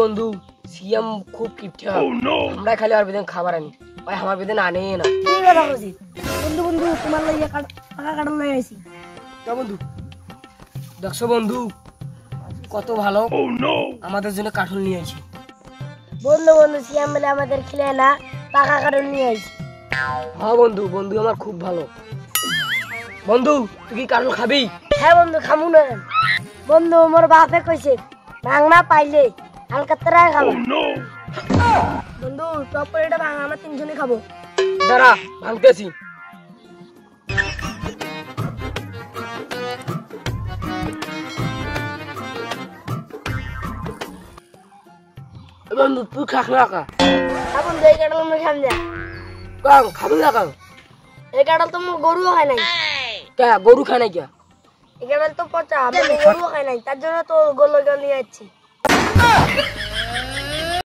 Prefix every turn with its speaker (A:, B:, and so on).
A: বন্ধু সিএম খুব কিপটা আমরা খালি আর বেদিন খাবার আনি ভাই আমার বেদিন আনে না
B: ঠিক কথা কইছিস বন্ধু বন্ধু তোমার লাগি টাকা কাটন লই আইছি
A: না বন্ধু দেখছো বন্ধু কত ভালো আমাদের জন্য কাঠল নিয়ে আইছি
B: বন্ধু বন্ধু সিয়াম মিলে আমাদের খেলে না টাকা কাটন নিয়ে আইছি
A: হ্যাঁ বন্ধু বন্ধু আমার খুব ভালো বন্ধু তুই কি কাঠল খাবি
B: হ্যাঁ বন্ধু খামু না বন্ধু মোর বাপে কইছে ভাঙনা পাইলে হালকা তরা খাবো বন্ধু টপ করে এটা ভাঙা আমরা তিনজনই খাবো
A: দাঁড়া ভাঙতেছি বন্ধু তুই খাস না কা
B: বন্ধু এই কাটাল আমরা খাম যা
A: কাং খাবি না কাং
B: এই কাটাল তো মোর গরু হয় নাই
A: কে গরু খায় না কিয়া
B: এই কাটাল তো পচা আমি গরু খাই নাই তার জন্য তো গোল নিয়ে যাচ্ছি